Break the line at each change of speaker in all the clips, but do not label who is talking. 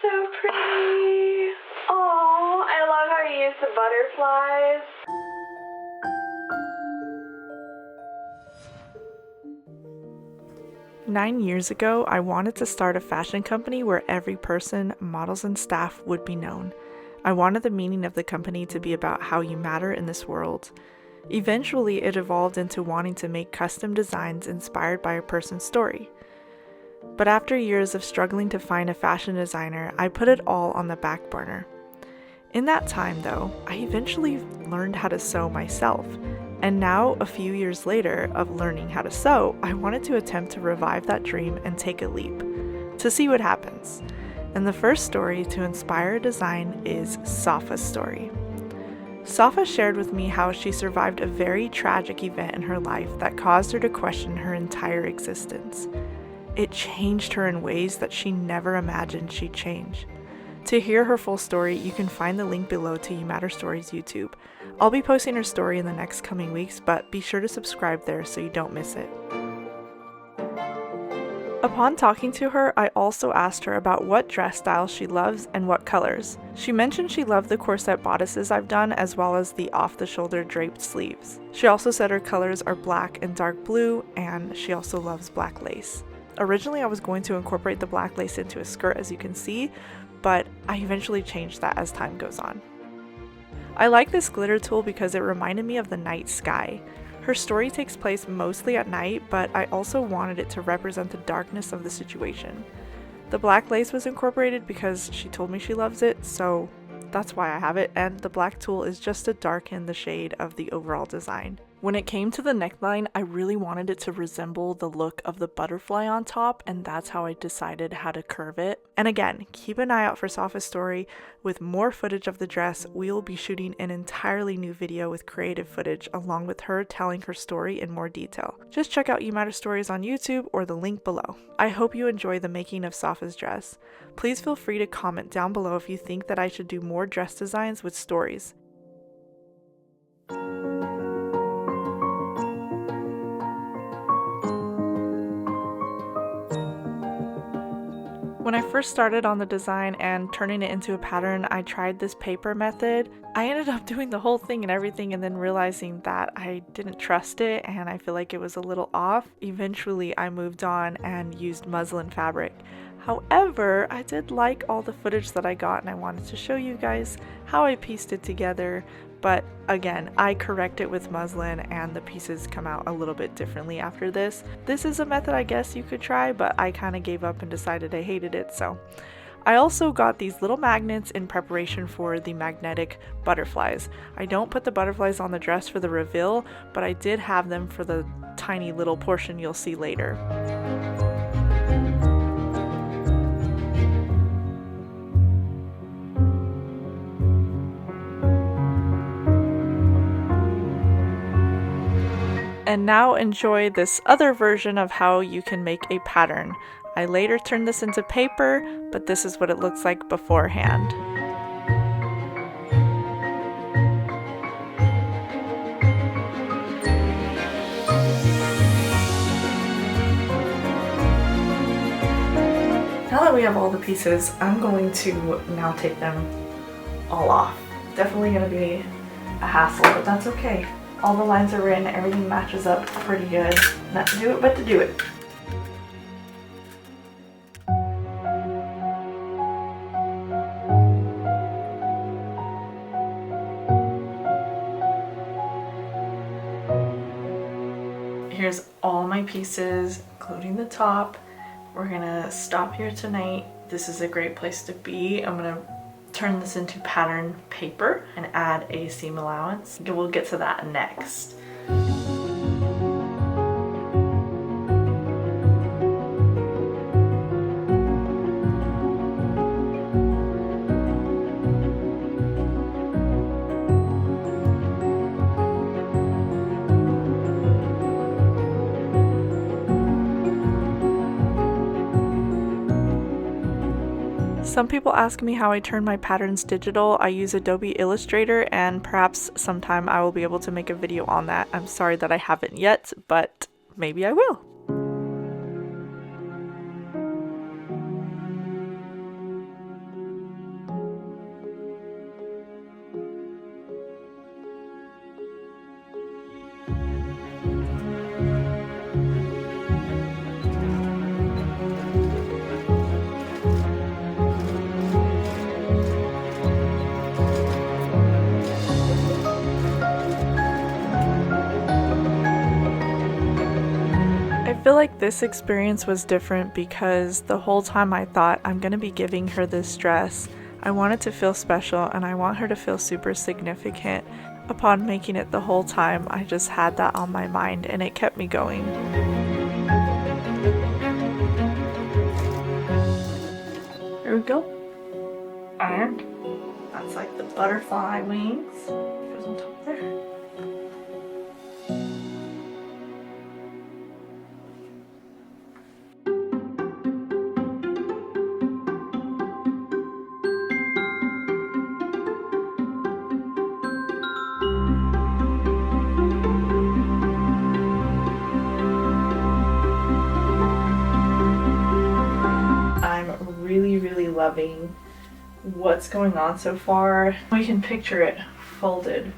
so pretty. Oh, I love how you use the butterflies.
9 years ago, I wanted to start a fashion company where every person, models, and staff would be known. I wanted the meaning of the company to be about how you matter in this world. Eventually, it evolved into wanting to make custom designs inspired by a person's story. But after years of struggling to find a fashion designer, I put it all on the back burner. In that time, though, I eventually learned how to sew myself. And now, a few years later of learning how to sew, I wanted to attempt to revive that dream and take a leap, to see what happens. And the first story to inspire a design is Safa's story. Safa shared with me how she survived a very tragic event in her life that caused her to question her entire existence. It changed her in ways that she never imagined she'd change. To hear her full story, you can find the link below to You Matter Stories YouTube. I'll be posting her story in the next coming weeks, but be sure to subscribe there so you don't miss it. Upon talking to her, I also asked her about what dress styles she loves and what colors. She mentioned she loved the corset bodices I've done as well as the off-the-shoulder draped sleeves. She also said her colors are black and dark blue, and she also loves black lace. Originally, I was going to incorporate the black lace into a skirt, as you can see, but I eventually changed that as time goes on. I like this glitter tool because it reminded me of the night sky. Her story takes place mostly at night, but I also wanted it to represent the darkness of the situation. The black lace was incorporated because she told me she loves it, so that's why I have it, and the black tool is just to darken the shade of the overall design. When it came to the neckline, I really wanted it to resemble the look of the butterfly on top, and that's how I decided how to curve it. And again, keep an eye out for Safa's story. With more footage of the dress, we will be shooting an entirely new video with creative footage along with her telling her story in more detail. Just check out You Matter Stories on YouTube or the link below. I hope you enjoy the making of Safa's dress. Please feel free to comment down below if you think that I should do more dress designs with stories. When I first started on the design and turning it into a pattern, I tried this paper method. I ended up doing the whole thing and everything and then realizing that I didn't trust it and I feel like it was a little off. Eventually, I moved on and used muslin fabric. However, I did like all the footage that I got and I wanted to show you guys how I pieced it together. But again, I correct it with muslin and the pieces come out a little bit differently after this. This is a method I guess you could try, but I kind of gave up and decided I hated it, so. I also got these little magnets in preparation for the magnetic butterflies. I don't put the butterflies on the dress for the reveal, but I did have them for the tiny little portion you'll see later. And now enjoy this other version of how you can make a pattern. I later turned this into paper, but this is what it looks like beforehand. Now that we have all the pieces, I'm going to now take them all off. Definitely going to be a hassle, but that's okay. All the lines are written, everything matches up pretty good. Not to do it, but to do it. Here's all my pieces, including the top. We're gonna stop here tonight. This is a great place to be. I'm gonna turn this into pattern paper and add a seam allowance. We'll get to that next. Some people ask me how I turn my patterns digital. I use Adobe Illustrator and perhaps sometime I will be able to make a video on that. I'm sorry that I haven't yet, but maybe I will. feel like this experience was different because the whole time I thought I'm gonna be giving her this dress, I want it to feel special and I want her to feel super significant. Upon making it the whole time, I just had that on my mind and it kept me going. Here we go. And that's like the butterfly wings. Goes on top there. Really loving what's going on so far. We can picture it folded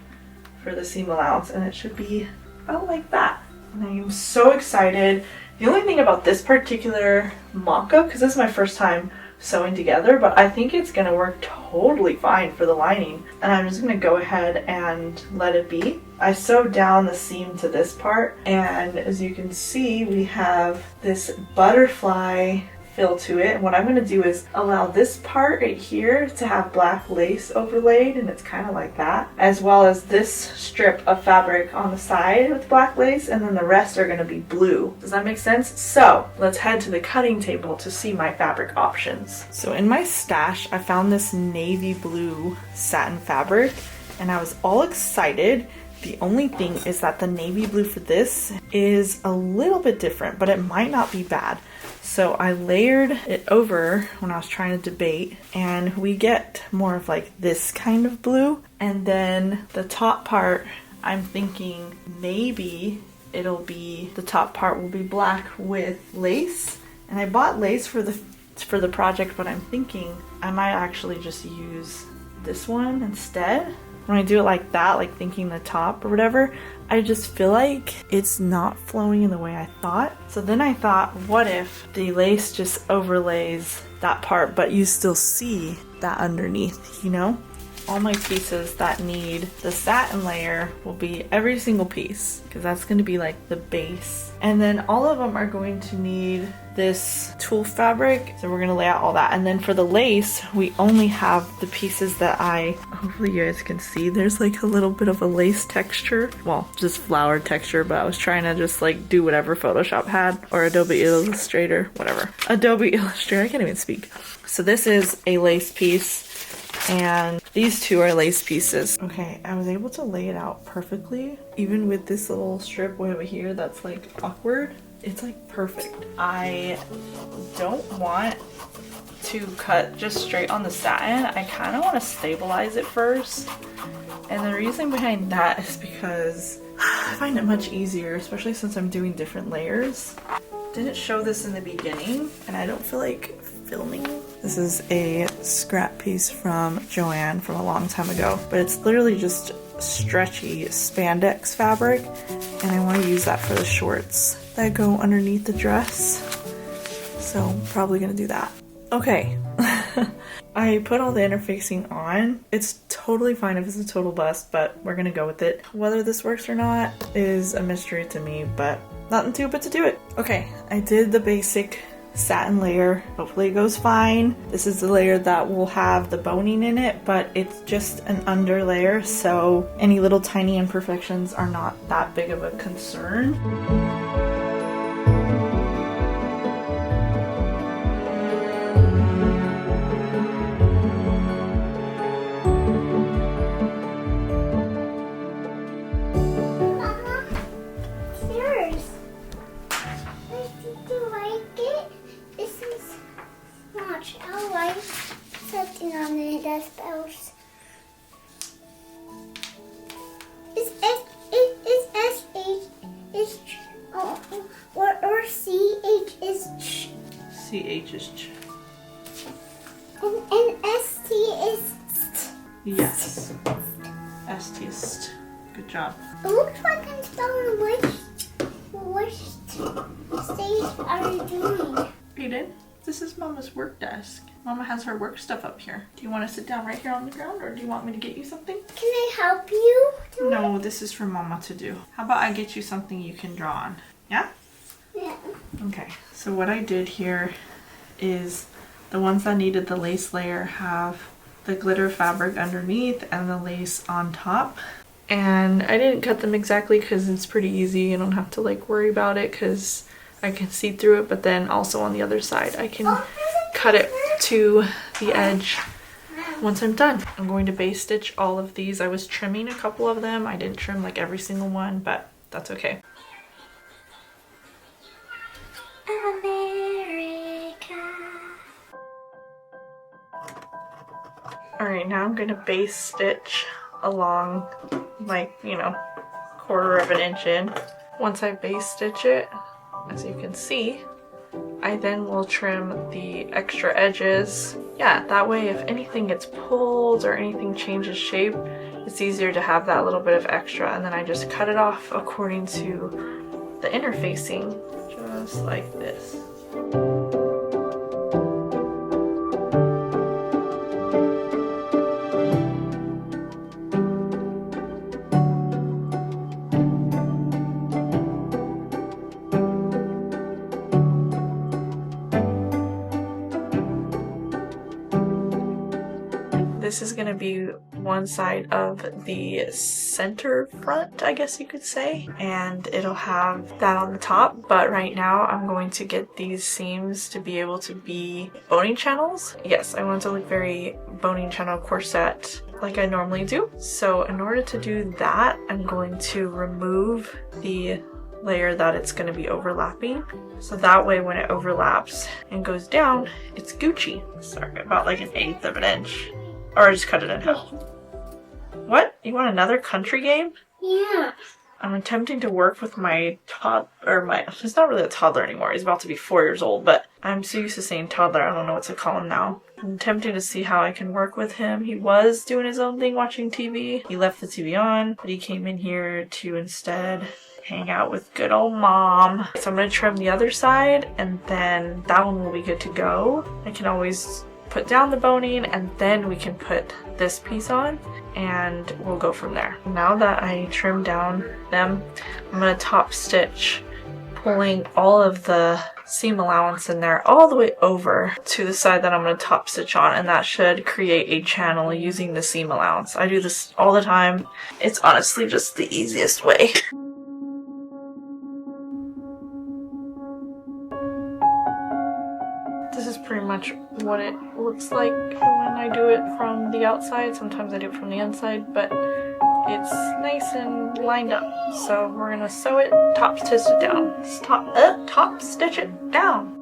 for the seam allowance and it should be about like that. And I am so excited. The only thing about this particular mock-up, because this is my first time sewing together, but I think it's gonna work totally fine for the lining, and I'm just gonna go ahead and let it be. I sewed down the seam to this part, and as you can see, we have this butterfly fill to it. And what I'm going to do is allow this part right here to have black lace overlaid, and it's kind of like that, as well as this strip of fabric on the side with black lace, and then the rest are going to be blue. Does that make sense? So let's head to the cutting table to see my fabric options. So in my stash I found this navy blue satin fabric and I was all excited. The only thing is that the navy blue for this is a little bit different, but it might not be bad. So I layered it over when I was trying to debate, and we get more of like this kind of blue. And then the top part, I'm thinking maybe it'll be, the top part will be black with lace. And I bought lace for the project, but I'm thinking I might actually just use this one instead. When I do it like that, like thinking the top or whatever, I just feel like it's not flowing in the way I thought. So then I thought, what if the lace just overlays that part, but you still see that underneath, you know? All my pieces that need the satin layer will be every single piece, because that's going to be like the base. And then all of them are going to need this tulle fabric, so we're going to lay out all that. And then for the lace, we only have the pieces that hopefully you guys can see, there's like a little bit of a lace texture, well, just flower texture, but I was trying to just like do whatever Photoshop had, or Adobe Illustrator, whatever. Adobe Illustrator, I can't even speak. So this is a lace piece, and these two are lace pieces. Okay, I was able to lay it out perfectly, even with this little strip way over here that's like awkward. It's like perfect. I don't want to cut just straight on the satin. I kind of want to stabilize it first. And the reason behind that is because I find it much easier, especially since I'm doing different layers. Didn't show this in the beginning, and I don't feel like filming. This is a scrap piece from Joanne from a long time ago, but it's literally just stretchy spandex fabric, and I want to use that for the shorts that go underneath the dress. So I'm probably gonna do that. Okay. I put all the interfacing on. It's totally fine if it's a total bust, but we're gonna go with it. Whether this works or not is a mystery to me, but nothing to it but to do it. Okay, I did the basic satin layer. Hopefully it goes fine. This is the layer that will have the boning in it, but it's just an under layer, so any little tiny imperfections are not that big of a concern. CH is ch.
And ST is st.
Yes. ST is st. Good job.
It looks like I'm spelling which stage are you doing?
Aiden, this is Mama's work desk. Mama has her work stuff up here. Do you want to sit down right here on the ground, or do you want me to get you something?
Can I help you?
No, this is for Mama to do. How about I get you something you can draw on? Yeah?
Yeah.
Okay, so what I did here is the ones that needed the lace layer have the glitter fabric underneath and the lace on top. And I didn't cut them exactly because it's pretty easy. I don't have to like worry about it because I can see through it, but then also on the other side I can cut it to the edge once I'm done. I'm going to base stitch all of these. I was trimming a couple of them. I didn't trim like every single one, but that's okay. Alright, now I'm going to base stitch along like, you know, 1/4 of an inch in. Once I base stitch it, as you can see, I then will trim the extra edges. Yeah, that way if anything gets pulled or anything changes shape, it's easier to have that little bit of extra, and then I just cut it off according to the interfacing, just like this. This is going to be one side of the center front, I guess you could say, and it'll have that on the top, but right now I'm going to get these seams to be able to be boning channels. Yes, I want it to look very boning channel corset like I normally do. So in order to do that, I'm going to remove the layer that it's going to be overlapping, so that way when it overlaps and goes down, it's Gucci. Sorry, about like 1/8 of an inch. Or just cut it in half. What? You want another country game?
Yeah.
I'm attempting to work with my he's not really a toddler anymore. He's about to be 4 years old, but I'm so used to saying toddler, I don't know what to call him now. I'm attempting to see how I can work with him. He was doing his own thing watching TV. He left the TV on, but he came in here to instead hang out with good old mom. So I'm going to trim the other side, and then that one will be good to go. I can always put down the boning, and then we can put this piece on, and we'll go from there. Now that I trimmed down them, I'm going to top stitch, pulling all of the seam allowance in there all the way over to the side that I'm going to top stitch on, and that should create a channel using the seam allowance. I do this all the time. It's honestly just the easiest way. This is pretty much what it looks like when I do it from the outside. Sometimes I do it from the inside, but it's nice and lined up. So we're gonna sew it, top stitch it down. Top stitch it down.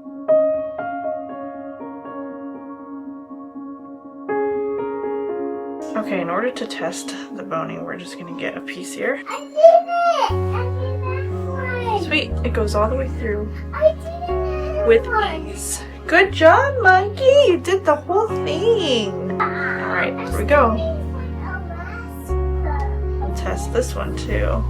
Okay, in order to test the boning, we're just gonna get a piece here.
I did it! I did it!
Sweet, it goes all the way through
I did it!
with ease. Good job, monkey! You did the whole thing! Alright, here we go. We'll test this one too.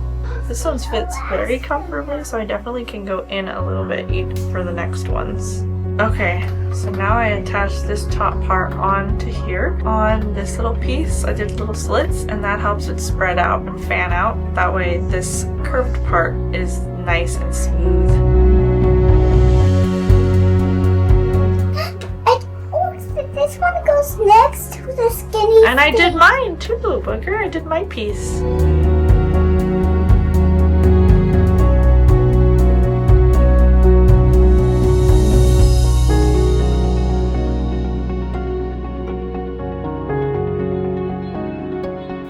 This one fits very comfortably, so I definitely can go in a little bit for the next ones. Okay, so now I attached this top part onto here. On this little piece, I did little slits, and that helps it spread out and fan out. That way this curved part is nice and smooth.
This one goes next to the skinny.
And I did mine too, Booker. I did my piece.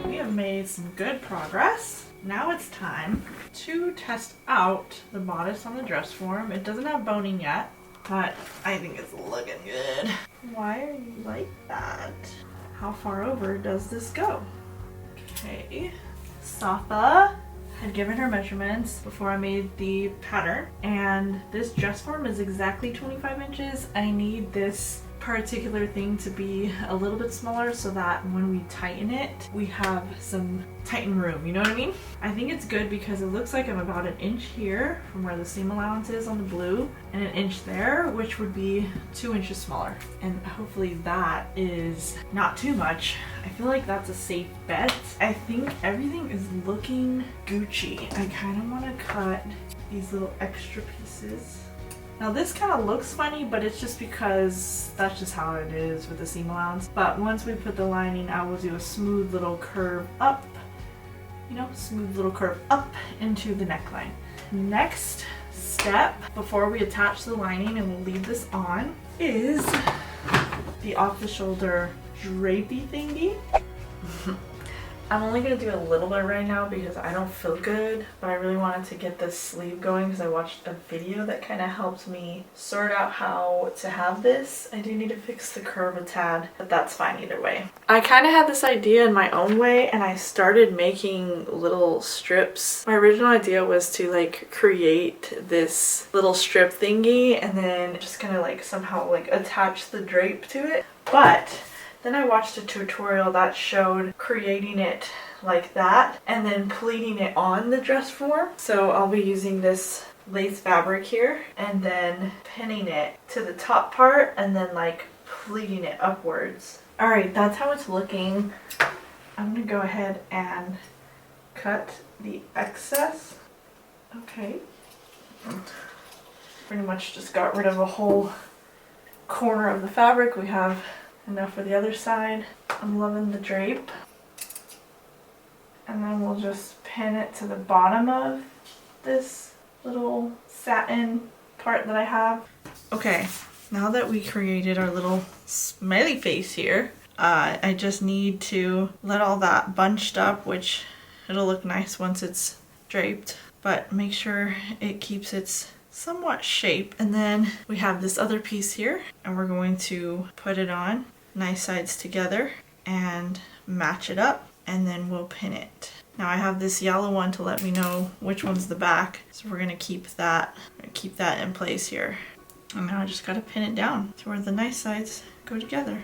We have made some good progress. Now it's time to test out the bodice on the dress form. It doesn't have boning yet, but I think it's looking good. Why are you like that? How far over does this go? Okay. Safa had given her measurements before I made the pattern, and this dress form is exactly 25 inches. I need this particular thing to be a little bit smaller so that when we tighten it, we have some tighten room, you know what I mean? I think it's good because it looks like I'm about 1 inch here from where the seam allowance is on the blue, and 1 inch there, which would be 2 inches smaller. And hopefully that is not too much. I feel like that's a safe bet. I think everything is looking Gucci. I kind of want to cut these little extra pieces. Now this kind of looks funny, but it's just because that's just how it is with the seam allowance. But once we put the lining, I will do a smooth little curve up, you know, smooth little curve up into the neckline. Next step, before we attach the lining, and we'll leave this on, is the off the shoulder drapey thingy. I'm only going to do a little bit right now because I don't feel good, but I really wanted to get this sleeve going because I watched a video that kind of helped me sort out how to have this. I do need to fix the curve a tad, but that's fine either way. I kind of had this idea in my own way, and I started making little strips. My original idea was to like create this little strip thingy and then just kind of like somehow like attach the drape to it. But then I watched a tutorial that showed creating it like that and then pleating it on the dress form. So I'll be using this lace fabric here and then pinning it to the top part and then like pleating it upwards. Alright, that's how it's looking. I'm gonna go ahead and cut the excess. Okay. Pretty much just got rid of a whole corner of the fabric. We have enough for the other side. I'm loving the drape. And then we'll just pin it to the bottom of this little satin part that I have. Okay, now that we created our little smiley face here, I just need to let all that bunched up, which it'll look nice once it's draped, but make sure it keeps its somewhat shape. And then we have this other piece here, and we're going to put it on nice sides together and match it up, and then we'll pin it. Now I have this yellow one to let me know which one's the back, so we're gonna keep that in place here. And now I just gotta pin it down to where the nice sides go together.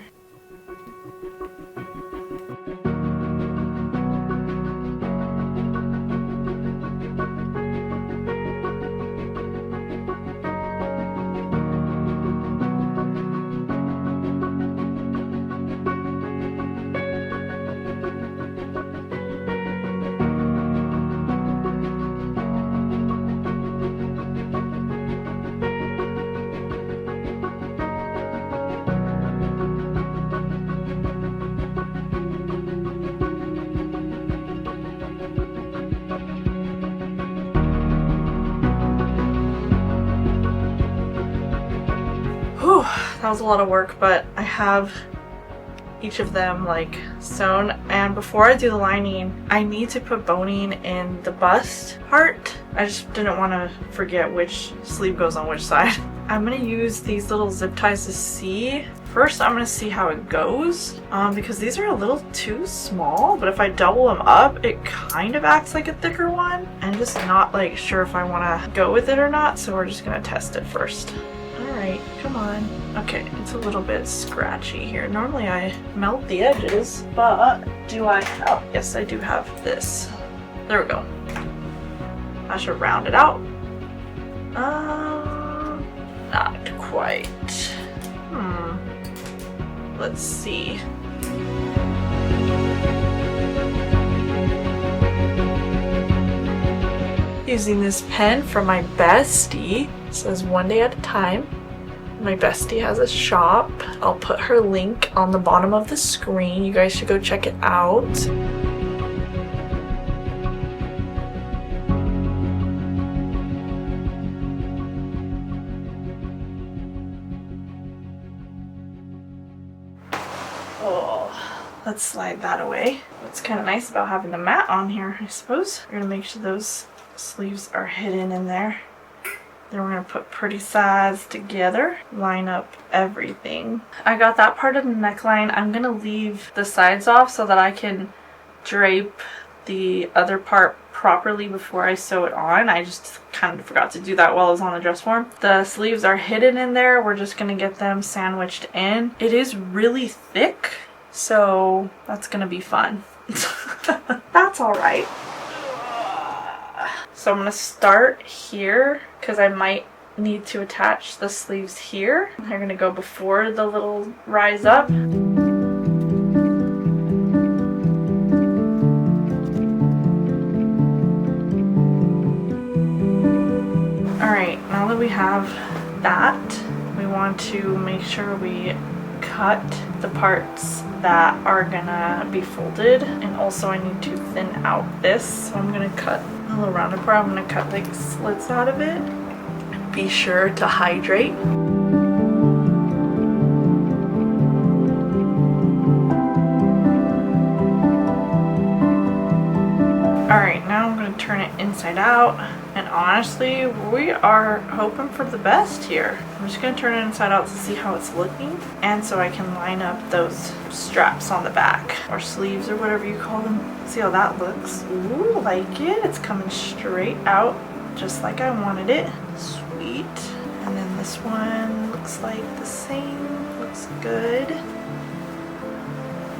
That was a lot of work, but I have each of them like sewn, and before I do the lining I need to put boning in the bust part. I just didn't want to forget which sleeve goes on which side. I'm gonna use these little zip ties to see. First I'm gonna see how it goes because these are a little too small, but if I double them up it kind of acts like a thicker one. I'm just not like sure if I want to go with it or not, so we're just gonna test it first. Alright, come on. Okay, it's a little bit scratchy here. Normally I melt the edges, but do I? Oh, yes, I do have this. There we go. I should round it out. Not quite. Let's see. Using this pen from my bestie. It says one day at a time. My bestie has a shop. I'll put her link on the bottom of the screen. You guys should go check it out. Oh, let's slide that away. What's kind of nice about having the mat on here, I suppose. We're gonna make sure those sleeves are hidden in there. Then we're going to put pretty sides together, line up everything. I got that part of the neckline. I'm going to leave the sides off so that I can drape the other part properly before I sew it on. I just kind of forgot to do that while I was on the dress form. The sleeves are hidden in there. We're just going to get them sandwiched in. It is really thick, so that's going to be fun. That's alright. So I'm going to start here because I might need to attach the sleeves here. They're going to go before the little rise up. Alright, now that we have that, we want to make sure we cut the parts that are gonna be folded, and also I need to thin out this, so I'm gonna cut a little rounded part. I'm gonna cut like slits out of it. Be sure to hydrate. Alright, now I'm going to turn it inside out, and honestly, we are hoping for the best here. I'm just going to turn it inside out to see how it's looking, and so I can line up those straps on the back, or sleeves, or whatever you call them. See how that looks? Ooh, like it. It's coming straight out, just like I wanted it. Sweet. And then this one looks like the same. Looks good.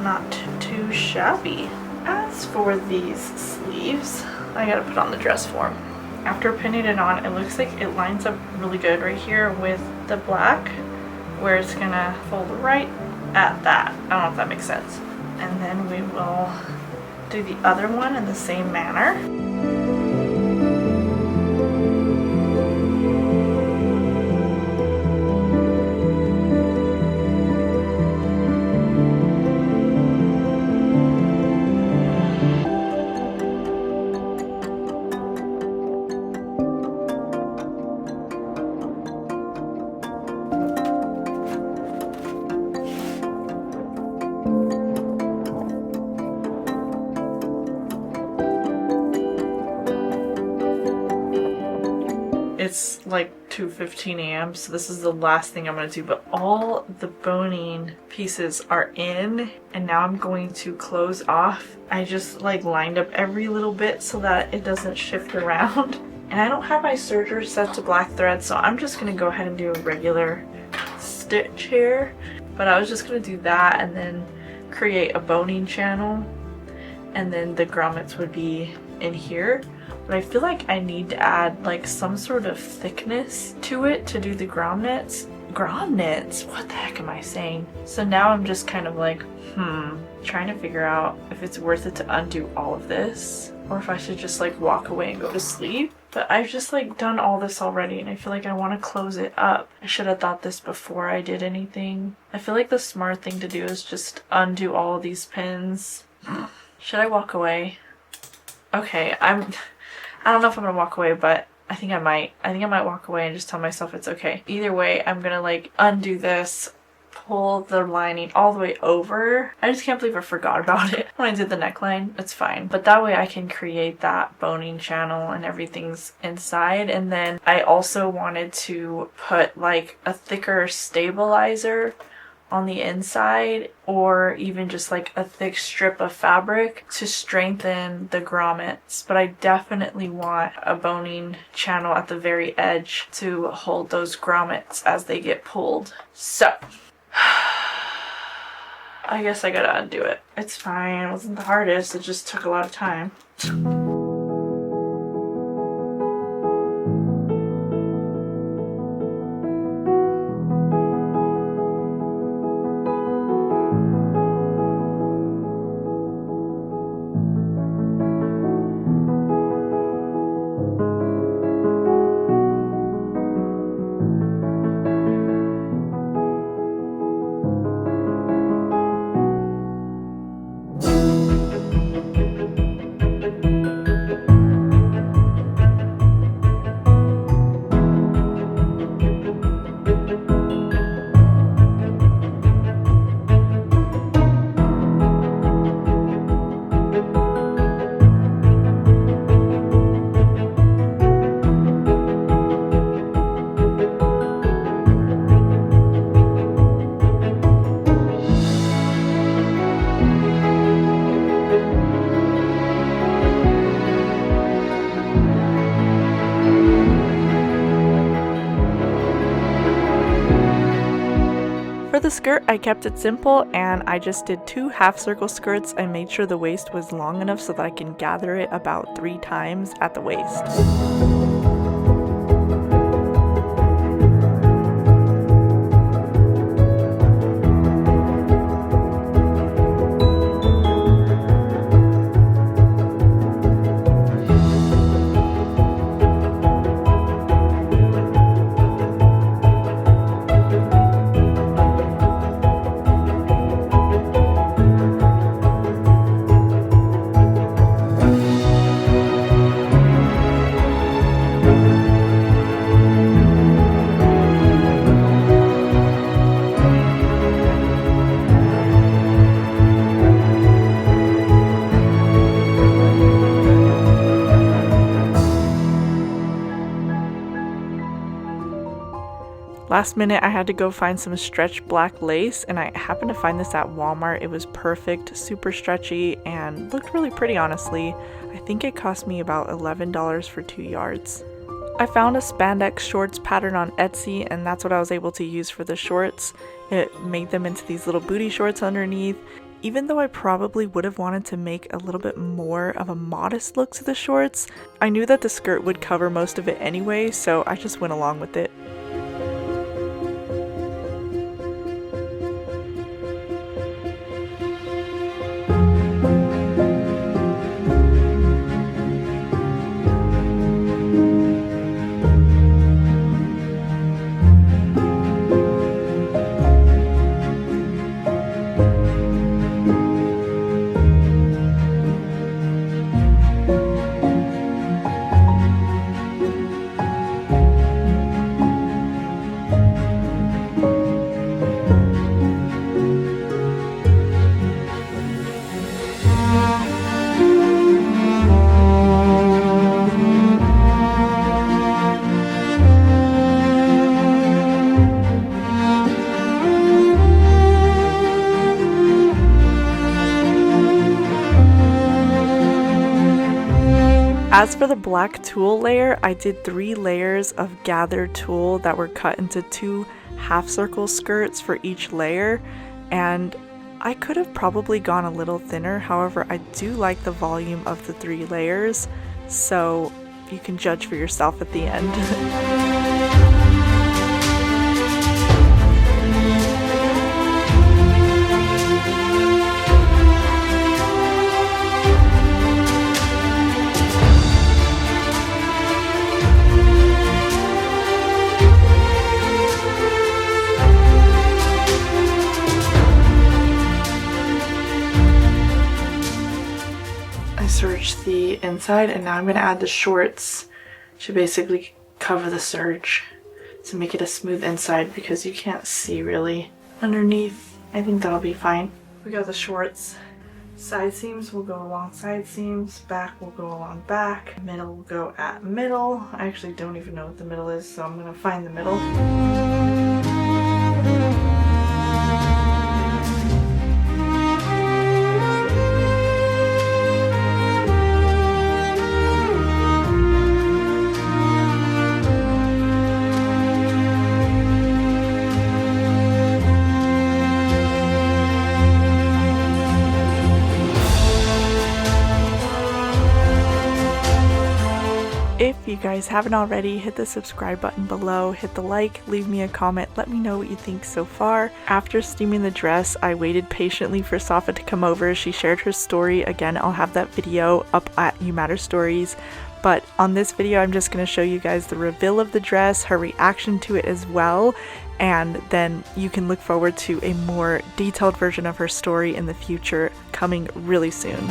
Not too shabby. As for these sleeves, I gotta put on the dress form. After pinning it on, it looks like it lines up really good right here with the black, where it's gonna fold right at that. I don't know if that makes sense. And then we will do the other one in the same manner. It's like 2:15 a.m. so this is the last thing I'm going to do, but all the boning pieces are in, and now I'm going to close off. I just like lined up every little bit so that it doesn't shift around. And I don't have my serger set to black thread, so I'm just going to go ahead and do a regular stitch here. But I was just going to do that and then create a boning channel, and then the grommets would be in here. But I feel like I need to add like some sort of thickness to it to do the grommets. Grommets? What the heck am I saying? So now I'm just kind of like, trying to figure out if it's worth it to undo all of this, or if I should just like walk away and go to sleep. But I've just like done all this already, and I feel like I want to close it up. I should have thought this before I did anything. I feel like the smart thing to do is just undo all of these pins. Should I walk away? Okay, I don't know if I'm gonna walk away, but I think I might. I think I might walk away and just tell myself it's okay. Either way, I'm gonna like undo this, pull the lining all the way over. I just can't believe I forgot about it when I did the neckline. It's fine, but that way I can create that boning channel and everything's inside. And then I also wanted to put like a thicker stabilizer on the inside, or even just like a thick strip of fabric to strengthen the grommets. But I definitely want a boning channel at the very edge to hold those grommets as they get pulled. So I guess I gotta undo it. It's fine. It wasn't the hardest. It just took a lot of time. For the skirt, I kept it simple, and I just did 2 half circle skirts. I made sure the waist was long enough so that I can gather it about 3 times at the waist. Last minute I had to go find some stretch black lace, and I happened to find this at Walmart. It was perfect, super stretchy, and looked really pretty honestly. I think it cost me about $11 for 2 yards. I found a spandex shorts pattern on Etsy, and that's what I was able to use for the shorts. It made them into these little booty shorts underneath. Even though I probably would have wanted to make a little bit more of a modest look to the shorts, I knew that the skirt would cover most of it anyway, so I just went along with it. As for the black tulle layer, I did 3 layers of gathered tulle that were cut into 2 half circle skirts for each layer, and I could have probably gone a little thinner. However, I do like the volume of the 3 layers, so you can judge for yourself at the end. Serge the inside, and now I'm going to add the shorts to basically cover the serge to make it a smooth inside, because you can't see really underneath. I think that'll be fine. We got the shorts. Side seams will go along side seams, back will go along back, middle will go at middle. I actually don't even know what the middle is, so I'm going to find the middle. If you guys haven't already, hit the subscribe button below, hit the like, leave me a comment, let me know what you think so far. After steaming the dress, I waited patiently for Safa to come over. She shared her story. Again, I'll have that video up at You Matter Stories. But on this video, I'm just going to show you guys the reveal of the dress, her reaction to it as well, and then you can look forward to a more detailed version of her story in the future coming really soon.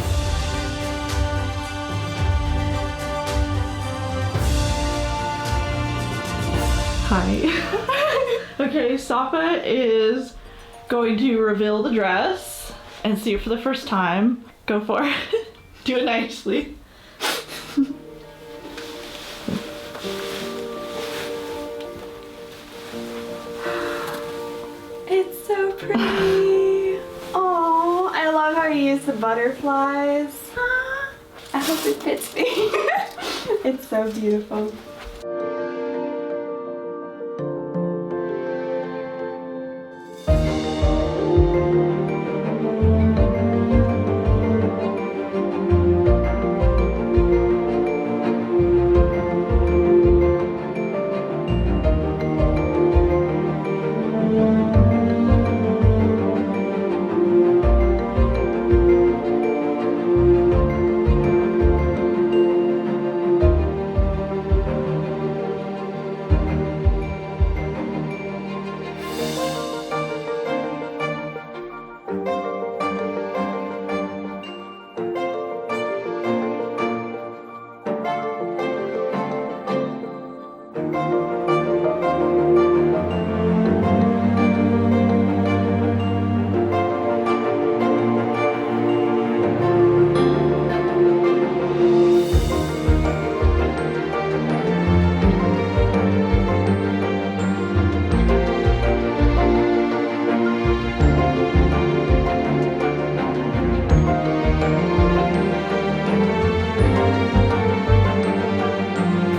Hi. Okay, Safa is going to reveal the dress and see it for the first time. Go for it. Do it nicely.
It's so pretty. Oh, I love how you use the butterflies. I hope it fits me. It's so beautiful.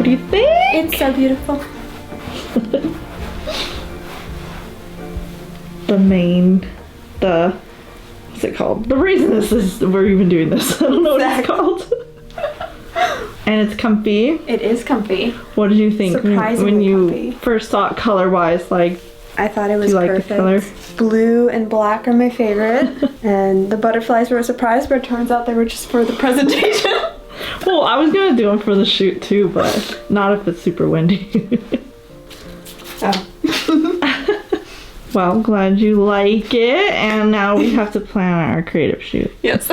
do you think?
It's so beautiful.
What's it called? The reason we're even doing this, I don't know what it's called. And it's comfy.
It is comfy.
What did you think
Surprisingly
when you
comfy.
first saw it color-wise? Like,
I thought it was
do you like
perfect.
the color?
Blue and black are my favorite. And the butterflies were a surprise, but it turns out they were just for the presentation.
Well, I was gonna do them for the shoot too, but not if it's super windy.
Oh.
Well, glad you like it, and now we have to plan our creative shoot.
Yes.